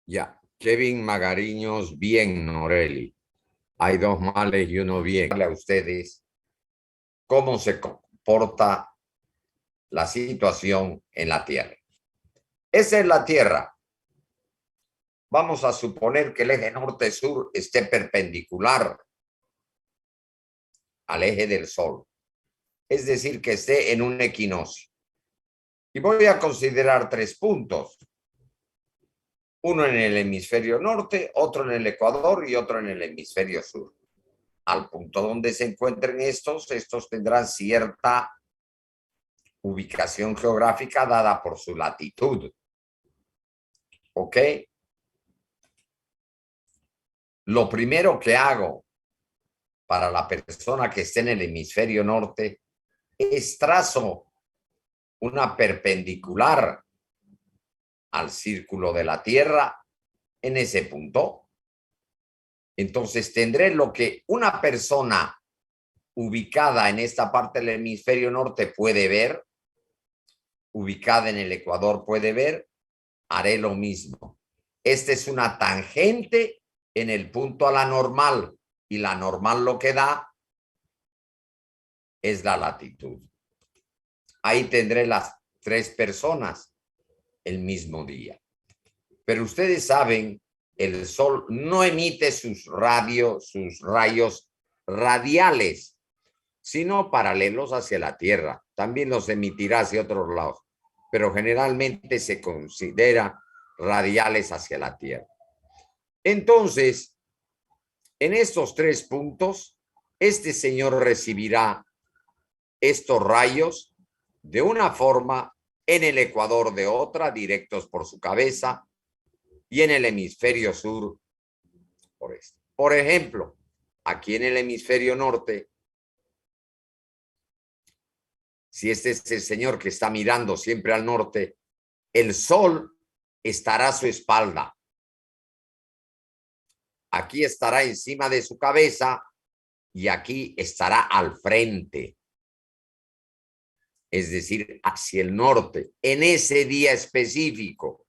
Ya, Kevin Magariños, bien, Noreli. Hay dos males y uno bien. A ustedes cómo se comporta la situación en la Tierra. Esa es la Tierra. Vamos a suponer que el eje norte-sur esté perpendicular al eje del Sol. Es decir, que esté en un equinoccio. Y voy a considerar 3 puntos. Uno en el hemisferio norte, otro en el Ecuador y otro en el hemisferio sur. Al punto donde se encuentren estos tendrán cierta ubicación geográfica dada por su latitud. ¿Ok? Lo primero que hago para la persona que esté en el hemisferio norte es trazo una perpendicular al círculo de la Tierra en ese punto. Entonces tendré lo que una persona ubicada en esta parte del hemisferio norte puede ver, ubicada en el Ecuador puede ver, haré lo mismo. Esta es una tangente en el punto a la normal y la normal lo que da es la latitud. Ahí tendré las 3 personas el mismo día. Pero ustedes saben, el Sol no emite sus rayos radiales, sino paralelos hacia la Tierra. También los emitirá hacia otros lados, pero generalmente se considera radiales hacia la Tierra. Entonces, en estos 3 puntos, este señor recibirá estos rayos de una forma, en el Ecuador de otra, directos por su cabeza, y en el hemisferio sur por este. Por ejemplo, aquí en el hemisferio norte, si este es el señor que está mirando siempre al norte, el sol estará a su espalda. Aquí estará encima de su cabeza y aquí estará al frente. Es decir, hacia el norte, en ese día específico.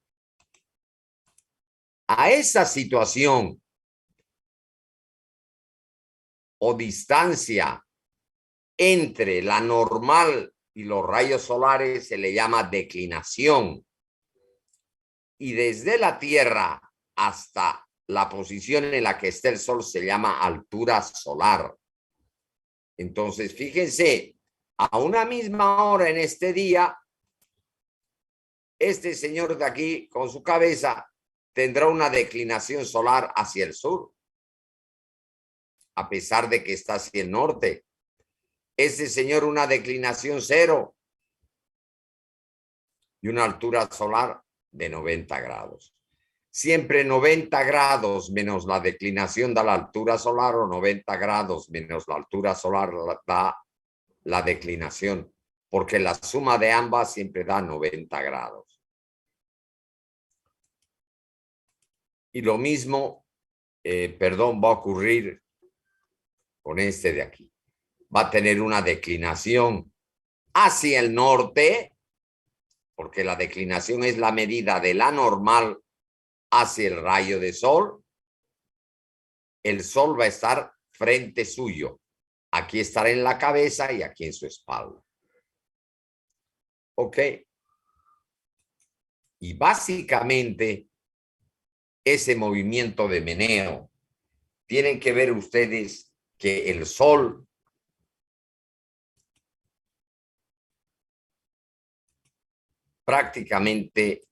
A esa situación o distancia entre la normal y los rayos solares se le llama declinación. Y desde la Tierra hasta la posición en la que está el Sol se llama altura solar. Entonces, fíjense, a una misma hora en este día, este señor de aquí con su cabeza tendrá una declinación solar hacia el sur, a pesar de que está hacia el norte. Este señor una declinación 0 y una altura solar de 90 grados. Siempre 90 grados menos la declinación da la altura solar o 90 grados menos la altura solar da la declinación, porque la suma de ambas siempre da 90 grados. Y lo mismo, va a ocurrir con este de aquí. Va a tener una declinación hacia el norte, porque la declinación es la medida de la normal hacia el rayo de sol. El sol va a estar frente suyo. Aquí estará en la cabeza y aquí en su espalda. ¿Ok? Y básicamente ese movimiento de meneo, tienen que ver ustedes que el sol prácticamente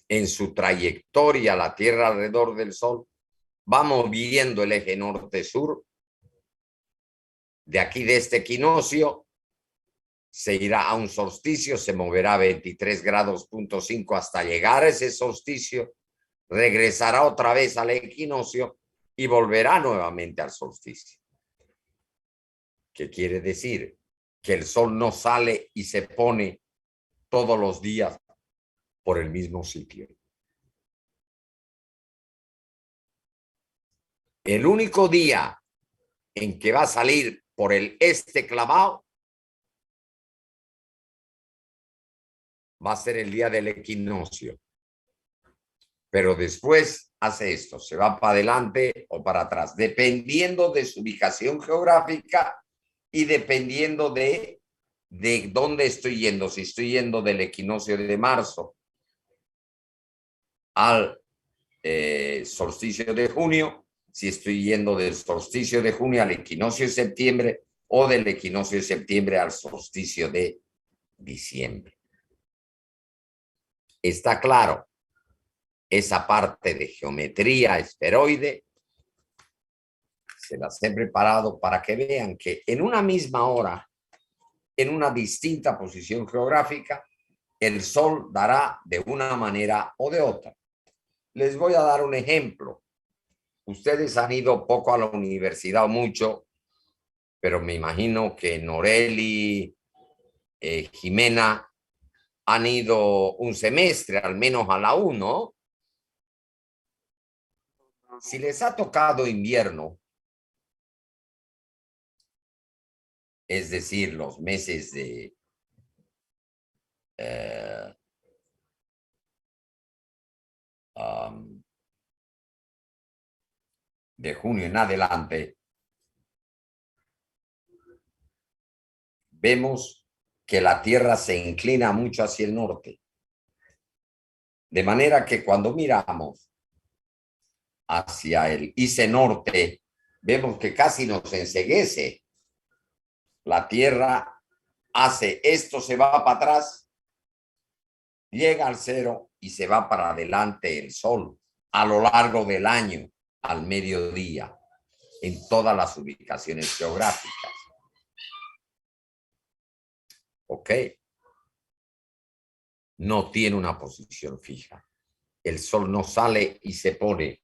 en su trayectoria, la Tierra alrededor del sol, va moviendo el eje norte-sur. De aquí, de este equinoccio, se irá a un solsticio, se moverá 23 grados, .5 hasta llegar a ese solsticio, regresará otra vez al equinoccio y volverá nuevamente al solsticio. ¿Qué quiere decir? Que el sol no sale y se pone todos los días por el mismo sitio. El único día en que va a salir por el este clavado va a ser el día del equinoccio. pero después hace esto, se va para adelante o para atrás, dependiendo de su ubicación geográfica y dependiendo de dónde estoy yendo. Si estoy yendo del equinoccio de marzo al solsticio de junio, si estoy yendo del solsticio de junio al equinoccio de septiembre o del equinoccio de septiembre al solsticio de diciembre. Está claro, esa parte de geometría esferoide se las he preparado para que vean que en una misma hora, en una distinta posición geográfica, el sol dará de una manera o de otra. Les voy a dar un ejemplo. Ustedes han ido poco a la universidad o mucho, pero me imagino que Noreli, Jimena, han ido un semestre, al menos a la 1. Si les ha tocado invierno, es decir, los meses eh, um, de junio en adelante, vemos que la Tierra se inclina mucho hacia el norte. De manera que cuando miramos hacia el ICE norte, vemos que casi nos enceguece. La Tierra hace esto, se va para atrás, llega al cero y se va para adelante el sol a lo largo del año, al mediodía, en todas las ubicaciones geográficas. ¿Ok? No tiene una posición fija. El sol no sale y se pone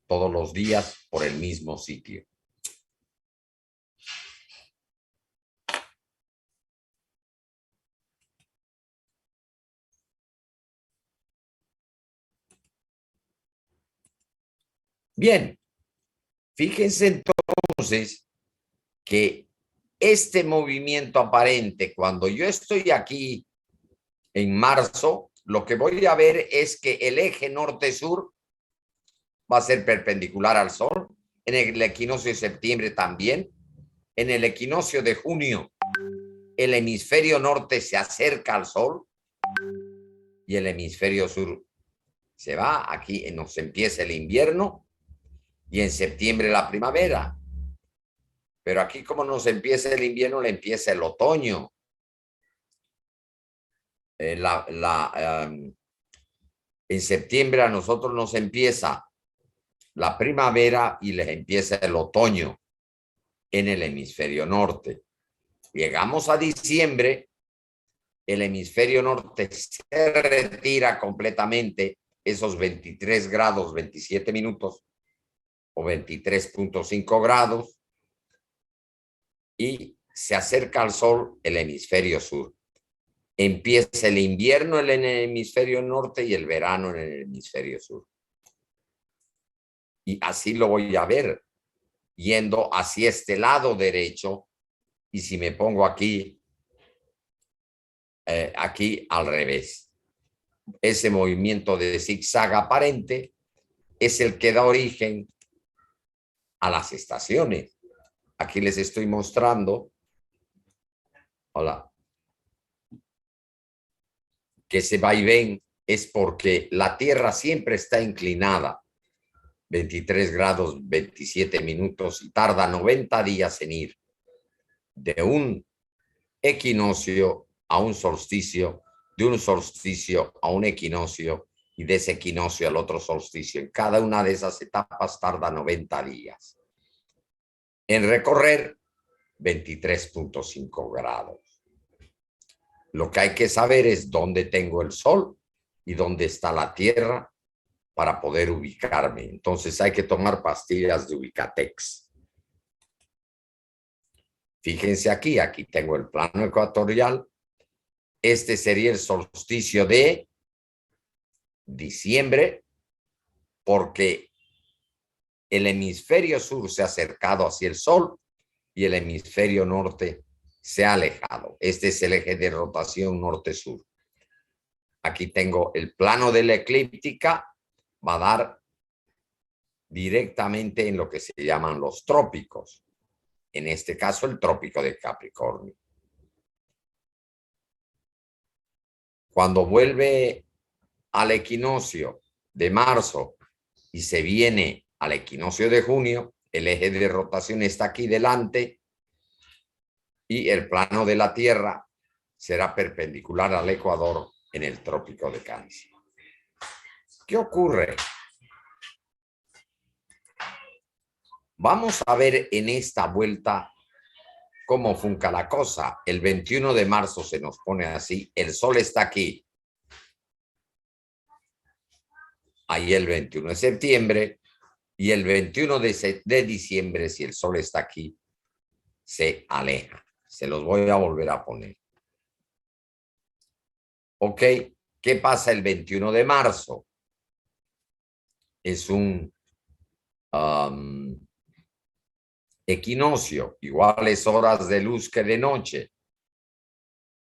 todos los días por el mismo sitio. Bien, fíjense entonces que este movimiento aparente, cuando yo estoy aquí en marzo, lo que voy a ver es que el eje norte-sur va a ser perpendicular al sol, en el equinoccio de septiembre también, en el equinoccio de junio, el hemisferio norte se acerca al sol y el hemisferio sur se va. Aquí nos empieza el invierno y en septiembre la primavera. Pero aquí como nos empieza el invierno, le empieza el otoño. En septiembre a nosotros nos empieza la primavera y les empieza el otoño en el hemisferio norte. Llegamos a diciembre, el hemisferio norte se retira completamente, esos 23 grados, 27 minutos o 23.5 grados, y se acerca al sol el hemisferio sur. Empieza el invierno en el hemisferio norte y el verano en el hemisferio sur. Y así lo voy a ver, yendo hacia este lado derecho, y si me pongo aquí, aquí al revés. Ese movimiento de zigzag aparente es el que da origen a las estaciones. Aquí les estoy mostrando, hola, que ese vaivén es porque la Tierra siempre está inclinada 23 grados 27 minutos y tarda 90 días en ir de un equinoccio a un solsticio, de un solsticio a un equinoccio y de ese equinoccio al otro solsticio. En cada una de esas etapas tarda 90 días en recorrer 23.5 grados. Lo que hay que saber es dónde tengo el sol y dónde está la Tierra para poder ubicarme. Entonces hay que tomar pastillas de Ubicatex. Fíjense aquí, aquí tengo el plano ecuatorial. Este sería el solsticio de diciembre, porque el hemisferio sur se ha acercado hacia el sol y el hemisferio norte se ha alejado. Este es el eje de rotación norte-sur. Aquí tengo el plano de la eclíptica va a dar directamente en lo que se llaman los trópicos. En este caso, el trópico de Capricornio. Cuando vuelve al equinoccio de marzo y se viene al equinoccio de junio, el eje de rotación está aquí delante y el plano de la Tierra será perpendicular al Ecuador en el trópico de Cáncer. ¿Qué ocurre? Vamos a ver en esta vuelta cómo funca la cosa. El 21 de marzo se nos pone así, el Sol está aquí. Ahí el 21 de septiembre y el 21 de diciembre, si el Sol está aquí, se aleja. Se los voy a volver a poner. Ok, ¿qué pasa el 21 de marzo? Es un equinoccio, iguales horas de luz que de noche.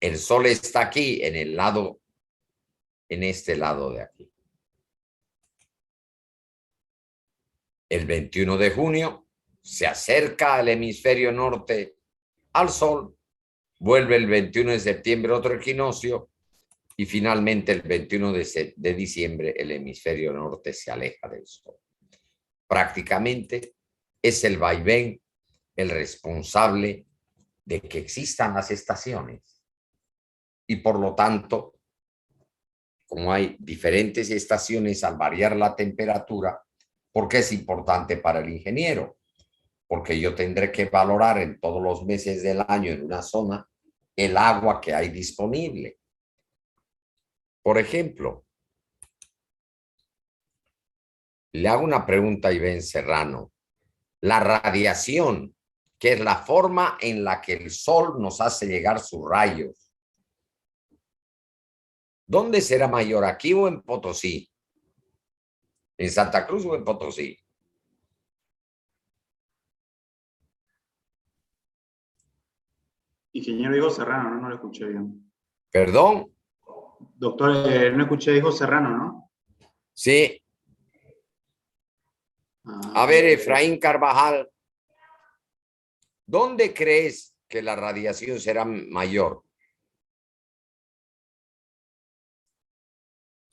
El Sol está aquí en el lado, en este lado de aquí. El 21 de junio se acerca al hemisferio norte al Sol, vuelve el 21 de septiembre otro equinoccio y finalmente el 21 de diciembre el hemisferio norte se aleja del Sol. Prácticamente es el vaivén el responsable de que existan las estaciones. Y por lo tanto, como hay diferentes estaciones al variar la temperatura, ¿por qué es importante para el ingeniero? Porque yo tendré que valorar en todos los meses del año en una zona el agua que hay disponible. Por ejemplo, le hago una pregunta a Iván Serrano. La radiación, que es la forma en la que el Sol nos hace llegar sus rayos, ¿dónde será mayor, aquí o en Potosí? ¿En Santa Cruz o en Potosí? Ingeniero dijo Serrano, ¿no? No lo escuché bien. ¿Perdón? Doctor, no escuché, dijo Serrano, ¿no? Sí. A Ah, ver, Efraín Carvajal, ¿dónde crees que la radiación será mayor?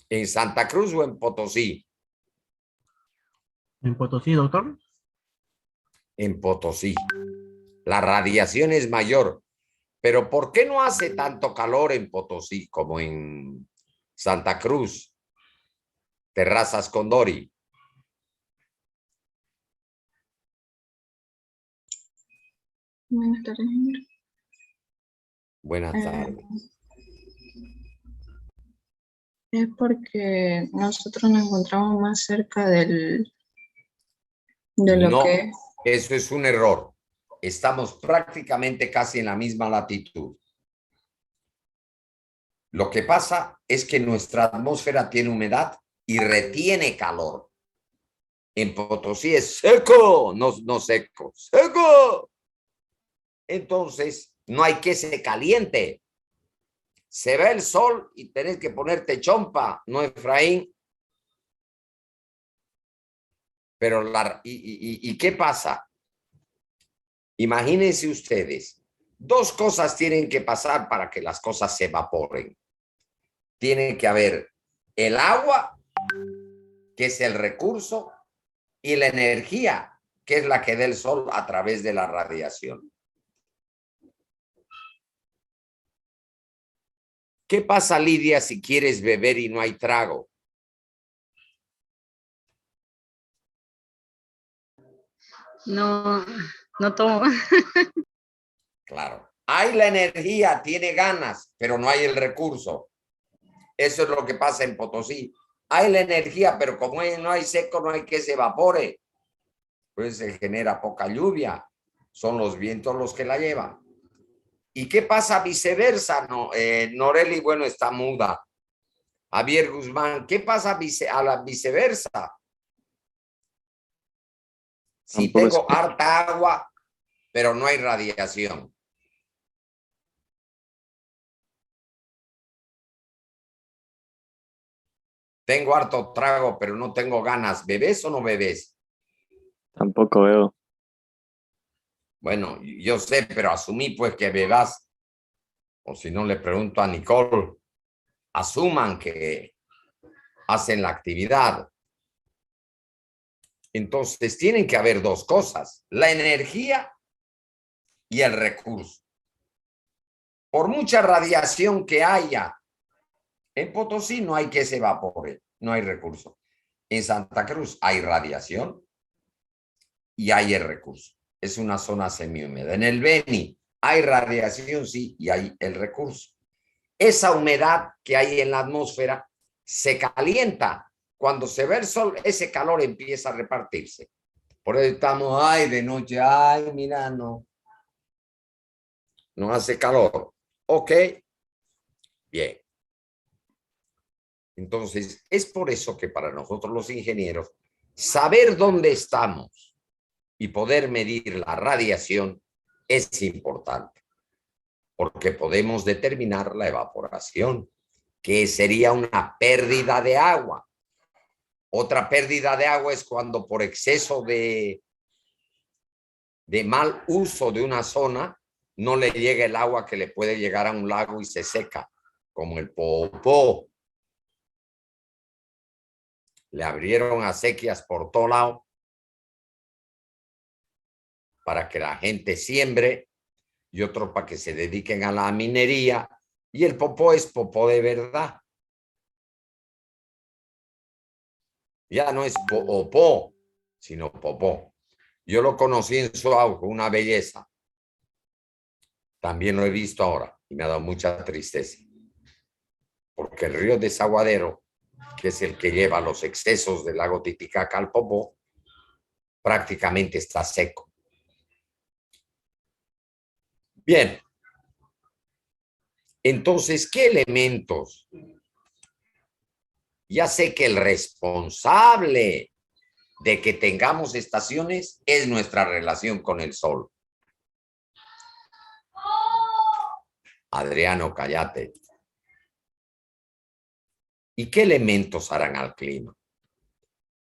¿En Santa Cruz o en Potosí? ¿En Potosí, doctor? En Potosí. La radiación es mayor. Pero ¿por qué no hace tanto calor en Potosí como en Santa Cruz, Terrazas Condori? Buenas tardes, ingeniero. Buenas tardes. Es porque nosotros nos encontramos más cerca de lo No, que eso es un error. Estamos prácticamente casi en la misma latitud. Lo que pasa es que nuestra atmósfera tiene humedad y retiene calor. En Potosí es seco, no seco, seco. Entonces, no hay que se caliente. Se ve el sol y tenés que ponerte chompa, ¿no, Efraín? Pero ¿y qué pasa? Imagínense ustedes, dos cosas tienen que pasar para que las cosas se evaporen. Tiene que haber el agua, que es el recurso, y la energía, que es la que da el sol a través de la radiación. ¿Qué pasa, Lidia, si quieres beber y no hay trago? No, no tomo. Claro. Hay la energía, tiene ganas, pero no hay el recurso. Eso es lo que pasa en Potosí. Hay la energía, pero como no hay seco, no hay que se evapore. Pues se genera poca lluvia. Son los vientos los que la llevan. ¿Y qué pasa viceversa? No, Noreli, bueno, está muda. Javier Guzmán, ¿qué pasa a la viceversa? Si tengo harta agua, pero no hay radiación. Tengo harto trago, pero no tengo ganas. ¿Bebés o no bebés? Tampoco veo. Bueno, yo sé, pero asumí pues que bebas. O si no, le pregunto a Nicole. Asuman que hacen la actividad. Entonces, tienen que haber dos cosas, la energía y el recurso. Por mucha radiación que haya, en Potosí no hay que se evapore, no hay recurso. En Santa Cruz hay radiación y hay el recurso. Es una zona semihúmeda. En el Beni hay radiación, sí, y hay el recurso. Esa humedad que hay en la atmósfera se calienta. Cuando se ve el sol, ese calor empieza a repartirse. Por eso estamos, ay, de noche, ay, mira, no hace calor. Ok, bien. Entonces, es por eso que para nosotros los ingenieros, saber dónde estamos y poder medir la radiación es importante, porque podemos determinar la evaporación, que sería una pérdida de agua. Otra pérdida de agua es cuando por exceso de mal uso de una zona, no le llega el agua que le puede llegar a un lago y se seca, como el Popó. Le abrieron acequias por todo lado para que la gente siembre y otro para que se dediquen a la minería. Y el Popó es Popó de verdad. Ya no es Popó, sino Popó. Yo lo conocí en su auge, una belleza. También lo he visto ahora y me ha dado mucha tristeza. Porque el río Desaguadero, que es el que lleva los excesos del lago Titicaca al Popó, prácticamente está seco. Bien. Entonces, ¿qué elementos? Ya sé que el responsable de que tengamos estaciones es nuestra relación con el sol. Adriano, cállate. ¿Y qué elementos harán al clima?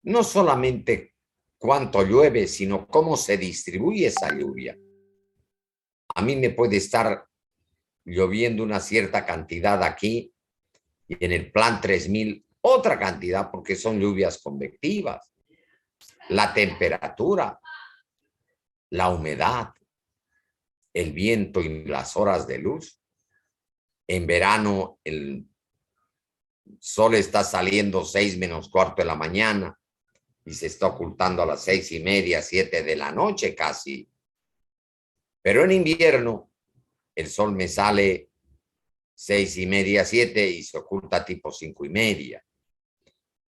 No solamente cuánto llueve, sino cómo se distribuye esa lluvia. A mí me puede estar lloviendo una cierta cantidad aquí y en el plan 3000 otra cantidad porque son lluvias convectivas. La temperatura, la humedad, el viento y las horas de luz. En verano el sol está saliendo 6 menos cuarto de la mañana y se está ocultando a las 6:30, 7 de la noche casi. Pero en invierno el sol me sale 6:30, 7 y se oculta tipo 5:30.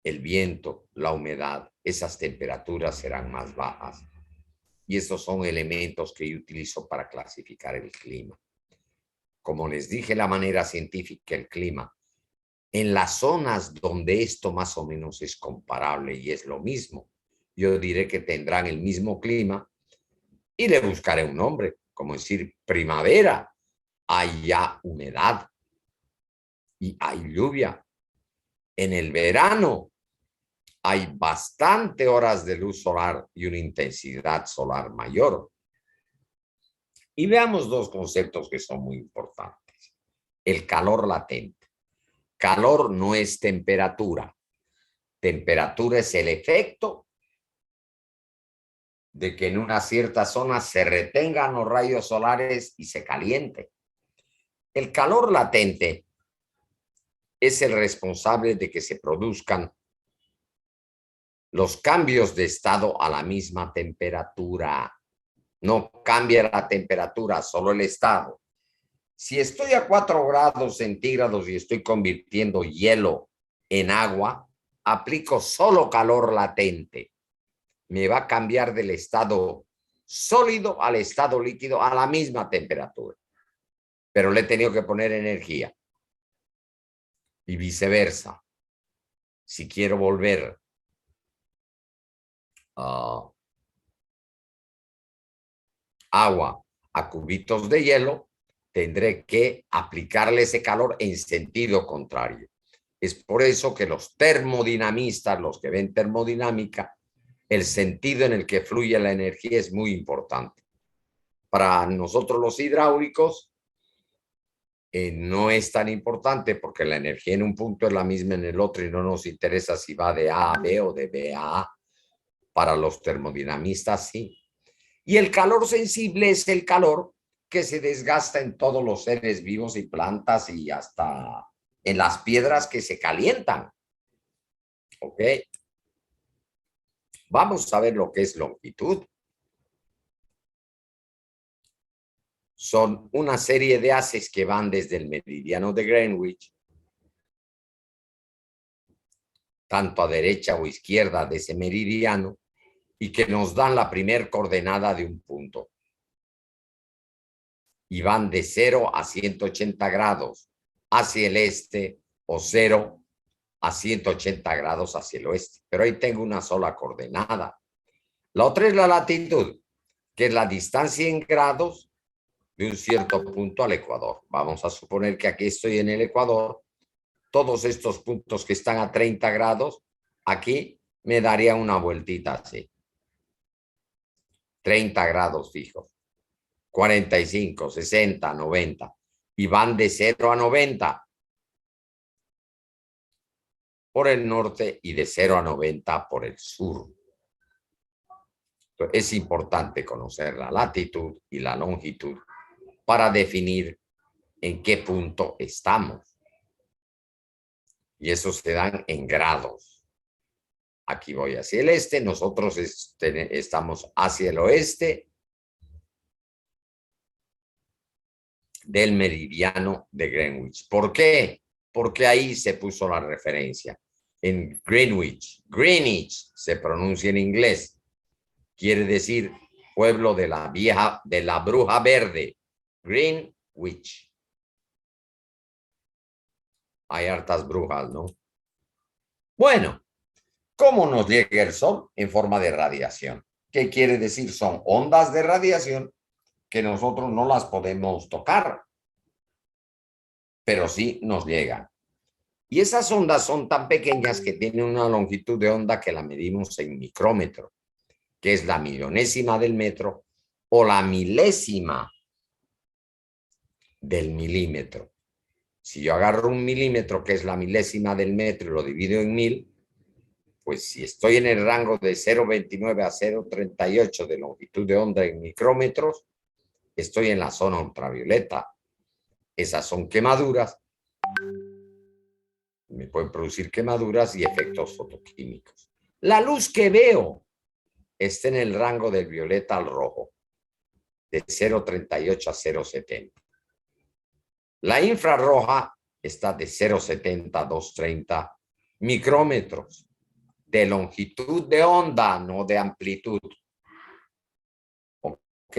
El viento, la humedad, esas temperaturas serán más bajas. Y esos son elementos que yo utilizo para clasificar el clima. Como les dije, la manera científica, el clima, en las zonas donde esto más o menos es comparable y es lo mismo, yo diré que tendrán el mismo clima y le buscaré un nombre, como decir primavera, hay ya humedad y hay lluvia. En el verano hay bastante horas de luz solar y una intensidad solar mayor. Y veamos dos conceptos que son muy importantes. El calor latente. Calor no es temperatura. Temperatura es el efecto de que en una cierta zona se retengan los rayos solares y se caliente. El calor latente es el responsable de que se produzcan los cambios de estado a la misma temperatura. No cambia la temperatura, solo el estado. Si estoy a 4 grados centígrados y estoy convirtiendo hielo en agua, aplico solo calor latente. Me va a cambiar del estado sólido al estado líquido a la misma temperatura. Pero le he tenido que poner energía. Y viceversa. Si quiero volver agua a cubitos de hielo, tendré que aplicarle ese calor en sentido contrario. Es por eso que los termodinamistas, los que ven termodinámica, el sentido en el que fluye la energía es muy importante. Para nosotros los hidráulicos no es tan importante porque la energía en un punto es la misma en el otro y no nos interesa si va de A a B o de B a A. Para los termodinamistas sí. Y el calor sensible es el calor que se desgasta en todos los seres vivos y plantas y hasta en las piedras que se calientan. ¿Ok? Vamos a ver lo que es longitud. Son una serie de haces que van desde el meridiano de Greenwich, tanto a derecha o izquierda de ese meridiano, y que nos dan la primer coordenada de un punto. Y van de 0 a 180 grados hacia el este o 0 a 180 grados hacia el oeste. Pero ahí tengo una sola coordenada. La otra es la latitud, que es la distancia en grados de un cierto punto al ecuador. Vamos a suponer que aquí estoy en el ecuador. Todos estos puntos que están a 30 grados, aquí me daría una vueltita así. 30 grados fijos. 45, 60, 90. Y van de 0 a 90 por el norte y de 0 a 90 por el sur. Entonces, es importante conocer la latitud y la longitud para definir en qué punto estamos. Y eso se dan en grados. Aquí voy hacia el este, nosotros estamos hacia el oeste del meridiano de Greenwich. ¿Por qué? Porque ahí se puso la referencia. En Greenwich se pronuncia en inglés. Quiere decir pueblo de la bruja verde. Greenwich. Hay hartas brujas, ¿no? Bueno, ¿cómo nos llega el sol? En forma de radiación. ¿Qué quiere decir? Son ondas de radiación que nosotros no las podemos tocar, pero sí nos llegan. Y esas ondas son tan pequeñas que tienen una longitud de onda que la medimos en micrómetro, que es la millonésima del metro o la milésima del milímetro. Si yo agarro un milímetro, que es la milésima del metro, y lo divido en 1000, pues si estoy en el rango de 0,29 a 0,38 de longitud de onda en micrómetros, estoy en la zona ultravioleta. Esas son quemaduras. Me pueden producir quemaduras y efectos fotoquímicos. La luz que veo está en el rango del violeta al rojo, de 0,38 a 0,70. La infrarroja está de 0,70 a 2,30 micrómetros de longitud de onda, no de amplitud. ¿Ok?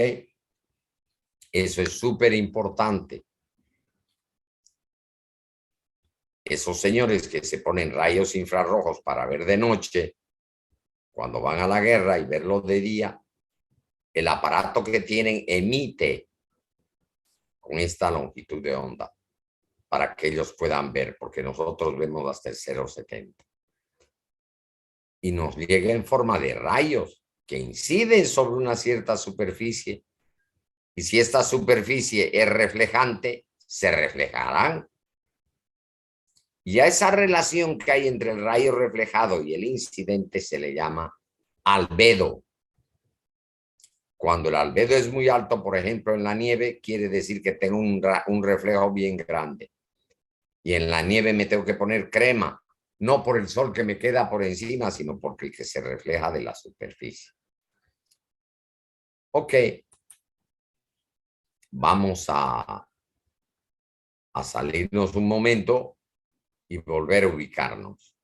Eso es súper importante. Esos señores que se ponen rayos infrarrojos para ver de noche, cuando van a la guerra y verlo de día, el aparato que tienen emite con esta longitud de onda para que ellos puedan ver, porque nosotros vemos hasta el 0,70. Y nos llega en forma de rayos que inciden sobre una cierta superficie. Y si esta superficie es reflejante, se reflejarán. Y a esa relación que hay entre el rayo reflejado y el incidente se le llama albedo. Cuando el albedo es muy alto, por ejemplo, en la nieve, quiere decir que tengo un reflejo bien grande. Y en la nieve me tengo que poner crema, no por el sol que me queda por encima, sino porque el que se refleja de la superficie. Ok. Vamos a salirnos un momento y volver a ubicarnos.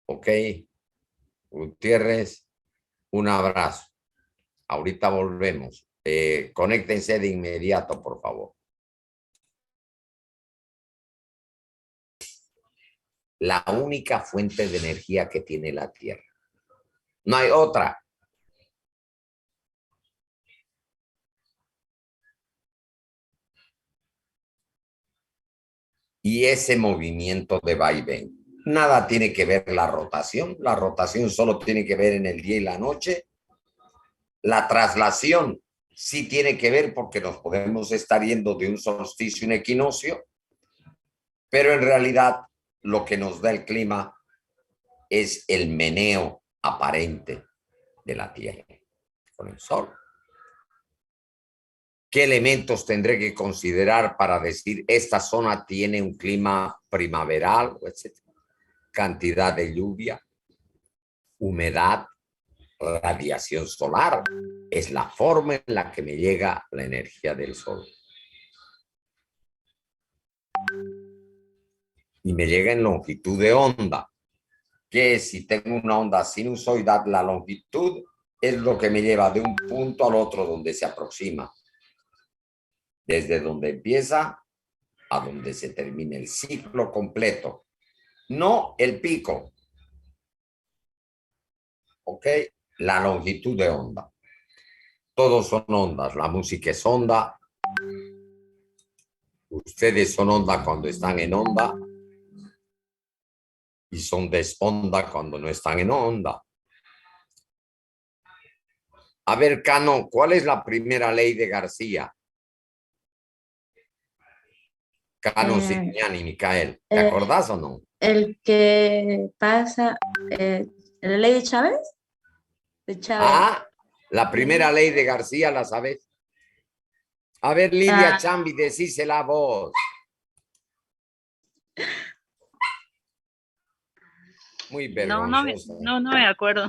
Ok. Gutiérrez, un abrazo. Ahorita volvemos. Conéctense de inmediato, por favor. La única fuente de energía que tiene la Tierra. No hay otra. y ese movimiento de vaivén. Nada tiene que ver la rotación solo tiene que ver en el día y la noche. La traslación sí tiene que ver porque nos podemos estar yendo de un solsticio a un equinoccio, pero en realidad lo que nos da el clima es el meneo aparente de la Tierra con el Sol. ¿Qué elementos tendré que considerar para decir esta zona tiene un clima primaveral, etcétera? Cantidad de lluvia, humedad, radiación solar. Es la forma en la que me llega la energía del Sol. Y me llega en longitud de onda, que si tengo una onda sinusoidal, la longitud es lo que me lleva de un punto al otro donde se aproxima. Desde donde empieza a donde se termina el ciclo completo. No el pico. ¿Ok? La longitud de onda. Todos son ondas. La música es onda. Ustedes son onda cuando están en onda. Y son desonda cuando no están en onda. A ver, Cano, ¿cuál es la primera ley de García? Cano, Signiani, Micael. ¿Te acordás o no? El que pasa, la ley de Chávez. De Chávez. Ah, la primera ley de García, ¿la sabes? A ver, Lidia Chambi, decísela vos. Muy vergonzosa. No me acuerdo.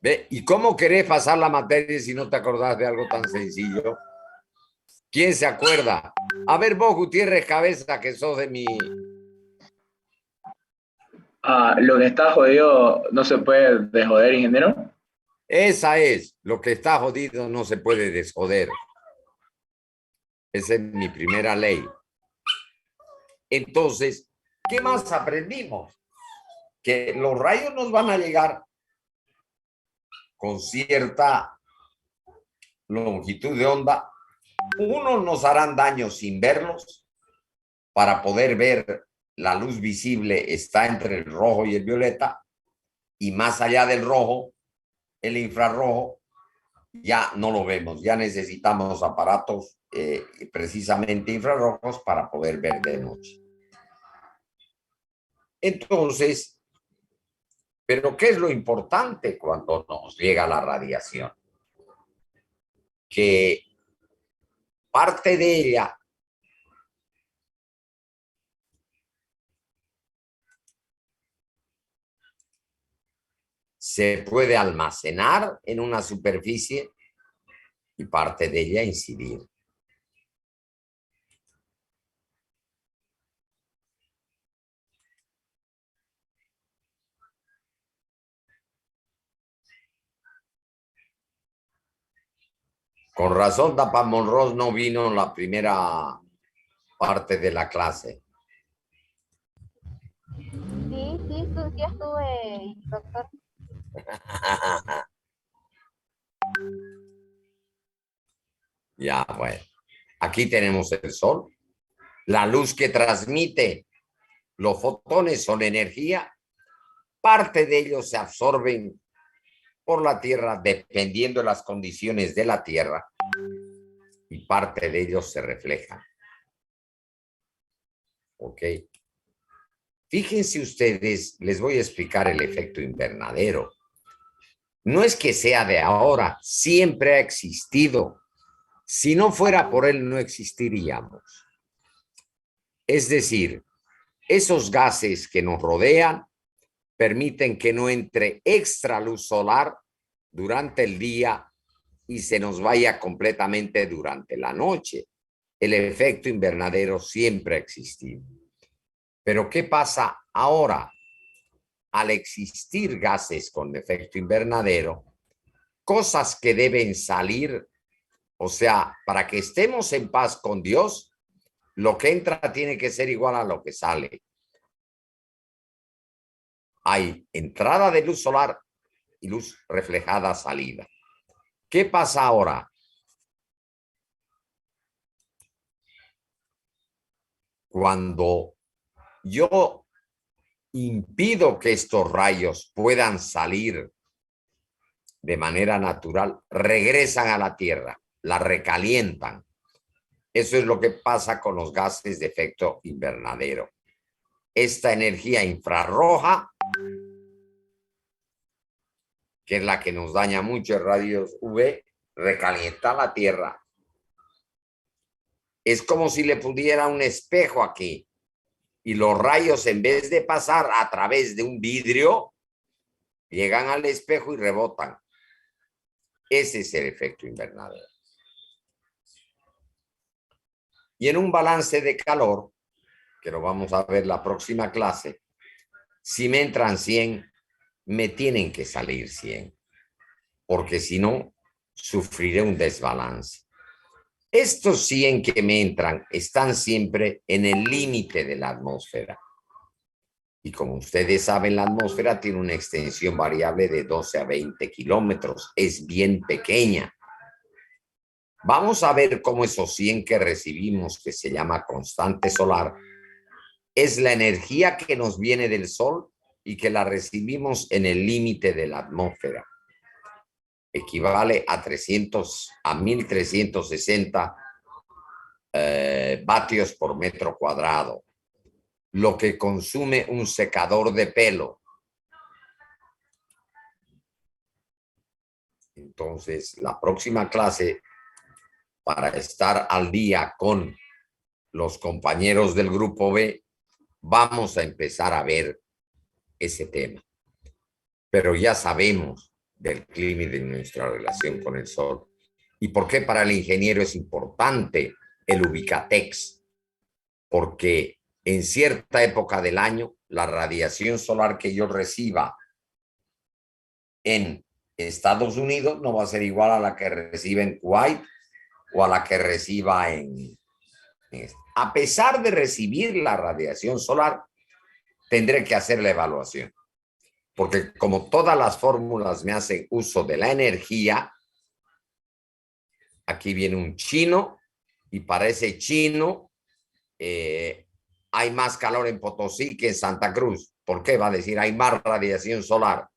¿Ve? ¿Y cómo querés pasar la materia si no te acordás de algo tan sencillo? ¿Quién se acuerda? A ver, vos, Gutiérrez Cabeza, que sos de mi... Lo que está jodido no se puede desjoder, ingeniero. Esa es, lo que está jodido no se puede desjoder. Esa es mi primera ley. Entonces, ¿qué más aprendimos? Que los rayos nos van a llegar con cierta longitud de onda. Unos nos harán daño sin verlos. Para poder ver, la luz visible está entre el rojo y el violeta. Y más allá del rojo, el infrarrojo, ya no lo vemos. Ya necesitamos aparatos precisamente infrarrojos para poder ver de noche. Entonces, ¿pero qué es lo importante cuando nos llega la radiación? Que parte de ella se puede almacenar en una superficie y parte de ella incidir. Con razón, Tapa Monroe no vino en la primera parte de la clase. Sí estuve, doctor. Ya, bueno. Aquí tenemos el Sol. La luz que transmite los fotones son energía. Parte de ellos se absorben por la Tierra dependiendo de las condiciones de la Tierra y parte de ellos se reflejan. ¿Ok? Fíjense ustedes, les voy a explicar el efecto invernadero. No es que sea de ahora, siempre ha existido. Si no fuera por él, no existiríamos. Es decir, esos gases que nos rodean permiten que no entre extra luz solar durante el día y se nos vaya completamente durante la noche. El efecto invernadero siempre ha existido. Pero ¿qué pasa ahora? Al existir gases con efecto invernadero, cosas que deben salir, o sea, para que estemos en paz con Dios, lo que entra tiene que ser igual a lo que sale. Hay entrada de luz solar y luz reflejada salida. ¿Qué pasa ahora? Cuando yo impido que estos rayos puedan salir de manera natural, regresan a la Tierra, la recalientan. Eso es lo que pasa con los gases de efecto invernadero. Esta energía infrarroja, que es la que nos daña mucho en rayos UV, recalienta la Tierra. Es como si le pudiera un espejo aquí y los rayos, en vez de pasar a través de un vidrio, llegan al espejo y rebotan. Ese es el efecto invernadero. Y en un balance de calor, que lo vamos a ver la próxima clase, si me entran 100, me tienen que salir 100, porque si no, sufriré un desbalance. Estos 100 que me entran están siempre en el límite de la atmósfera. Y como ustedes saben, la atmósfera tiene una extensión variable de 12 a 20 kilómetros. Es bien pequeña. Vamos a ver cómo esos 100 que recibimos, que se llama constante solar, es la energía que nos viene del Sol y que la recibimos en el límite de la atmósfera. Equivale a 1360 vatios por metro cuadrado, lo que consume un secador de pelo. Entonces, la próxima clase, para estar al día con los compañeros del grupo B, vamos a empezar a ver ese tema. Pero ya sabemos del clima y de nuestra relación con el Sol. ¿Y por qué para el ingeniero es importante el Ubicatex? Porque en cierta época del año, la radiación solar que yo reciba en Estados Unidos no va a ser igual a la que reciba en Kuwait o a la que reciba a pesar de recibir la radiación solar, tendré que hacer la evaluación. Porque como todas las fórmulas me hacen uso de la energía, aquí viene un chino y para ese chino hay más calor en Potosí que en Santa Cruz. ¿Por qué? Va a decir, hay más radiación solar.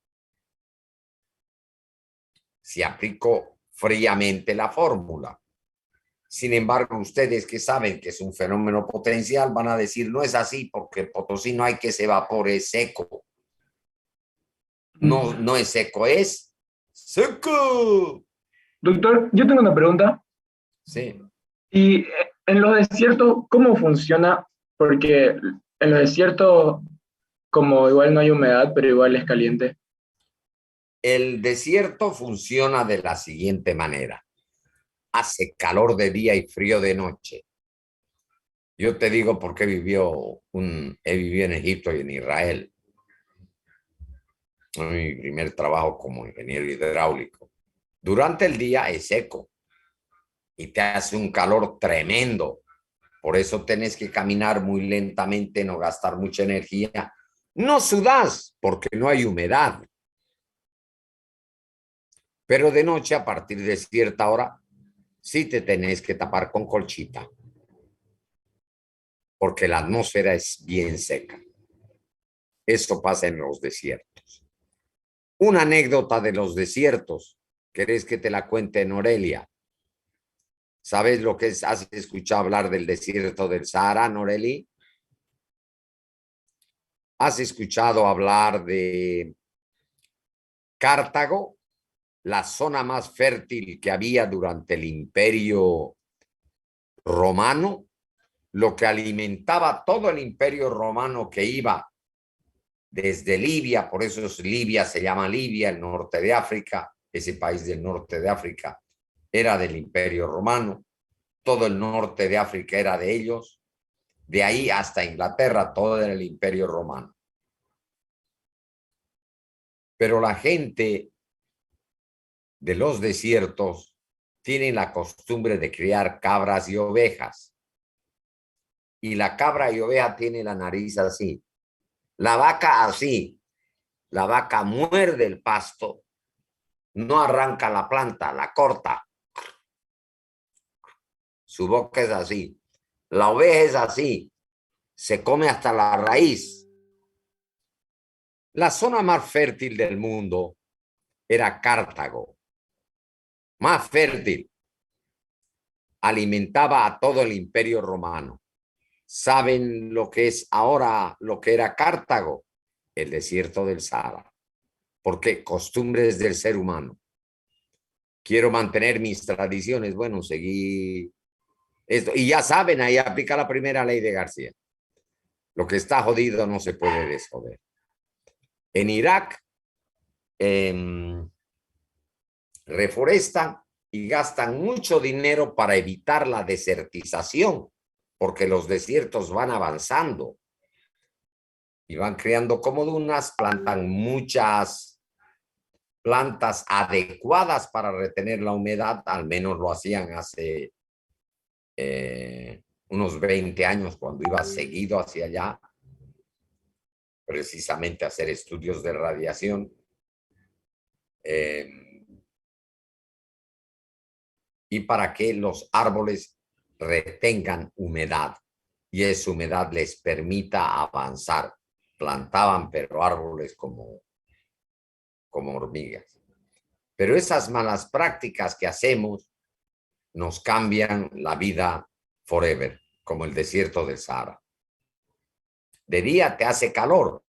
Si aplico fríamente la fórmula. Sin embargo, ustedes que saben que es un fenómeno potencial van a decir, no es así porque Potosí no hay que se evapore, es seco. No, no es seco, es seco. Doctor, yo tengo una pregunta. Sí. Y en los desiertos, ¿cómo funciona? Porque en los desiertos, como igual no hay humedad, pero igual es caliente. El desierto funciona de la siguiente manera. Hace calor de día y frío de noche. Yo te digo por qué he vivido en Egipto y en Israel. Mi primer trabajo como ingeniero hidráulico. Durante el día es seco y te hace un calor tremendo. Por eso tenés que caminar muy lentamente, no gastar mucha energía. No sudás porque no hay humedad. Pero de noche, a partir de cierta hora, sí te tenés que tapar con colchita. Porque la atmósfera es bien seca. Eso pasa en los desiertos. Una anécdota de los desiertos. ¿Querés que te la cuente, Norelia? ¿Sabes lo que es? ¿Has escuchado hablar del desierto del Sahara, Noreli? ¿Has escuchado hablar de Cartago, la zona más fértil que había durante el Imperio Romano? Lo que alimentaba todo el Imperio Romano que iba desde Libia, por eso Libia se llama Libia, el norte de África, ese país del norte de África era del Imperio Romano, todo el norte de África era de ellos, de ahí hasta Inglaterra, todo era el Imperio Romano. Pero la gente de los desiertos tiene la costumbre de criar cabras y ovejas. Y la cabra y oveja tiene la nariz así. La vaca así. La vaca muerde el pasto, no arranca la planta, la corta. Su boca es así. La oveja es así. se come hasta la raíz. La zona más fértil del mundo era Cartago. Más fértil. Alimentaba a todo el Imperio Romano. ¿Saben lo que es ahora lo que era Cartago? El desierto del Sahara. ¿Por qué? Costumbres del ser humano. Quiero mantener mis tradiciones. Bueno, seguí esto. Y ya saben, ahí aplica la primera ley de García. Lo que está jodido no se puede desjoder. En Irak reforestan y gastan mucho dinero para evitar la desertización, porque los desiertos van avanzando y van creando como dunas, plantan muchas plantas adecuadas para retener la humedad, al menos lo hacían hace unos 20 años cuando iba seguido hacia allá, precisamente a hacer estudios de radiación. Y para que los árboles retengan humedad y esa humedad les permita avanzar. Plantaban, pero árboles como hormigas. Pero esas malas prácticas que hacemos nos cambian la vida forever, como el desierto del Sahara. De día te hace calor,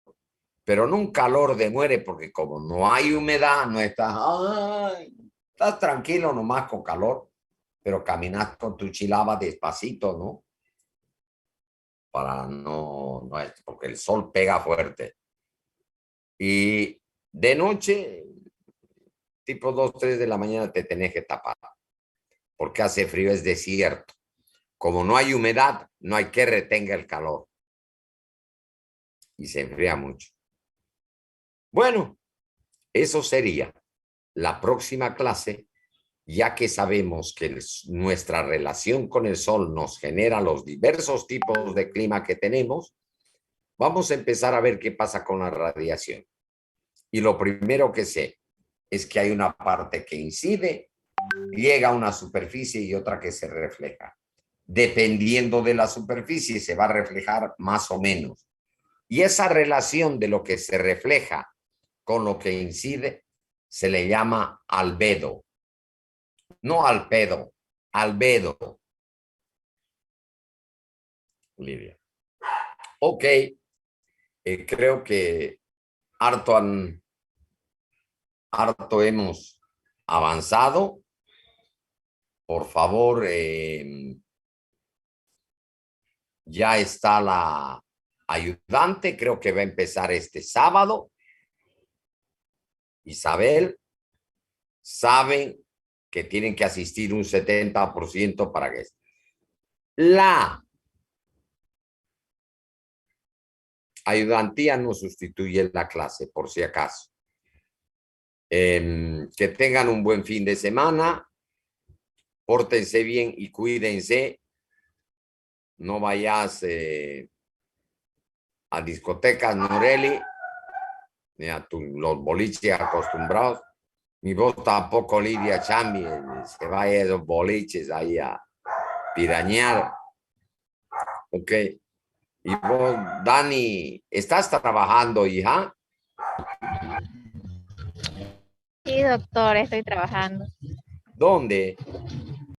pero no un calor de muere, porque como no hay humedad, no estás tranquilo nomás con calor, pero caminas con tu chilaba despacito, ¿no? Para no porque el sol pega fuerte. Y de noche, tipo 2, 3 de la mañana te tenés que tapar, porque hace frío, es desierto. Como no hay humedad, no hay que retenga el calor. Y se enfría mucho. Bueno, eso sería la próxima clase, ya que sabemos que nuestra relación con el sol nos genera los diversos tipos de clima que tenemos. Vamos a empezar a ver qué pasa con la radiación. Y lo primero que sé es que hay una parte que incide, llega a una superficie y otra que se refleja. Dependiendo de la superficie se va a reflejar más o menos. Y esa relación de lo que se refleja con lo que incide se le llama albedo. No al pedo, albedo. Lidia. Ok, creo que harto hemos avanzado. Por favor, ya está la ayudante, creo que va a empezar este sábado. Isabel, saben que tienen que asistir un 70% para que la ayudantía no sustituye la clase, por si acaso. Que tengan un buen fin de semana, pórtense bien y cuídense. No vayas a discotecas, Noreli, ni a los boliches acostumbrados. Ni vos tampoco, Lidia Chambi, se vaya a los boliches ahí a pirañar. Ok. Y vos, Dani, ¿estás trabajando, hija? Sí, doctor, estoy trabajando ¿Dónde?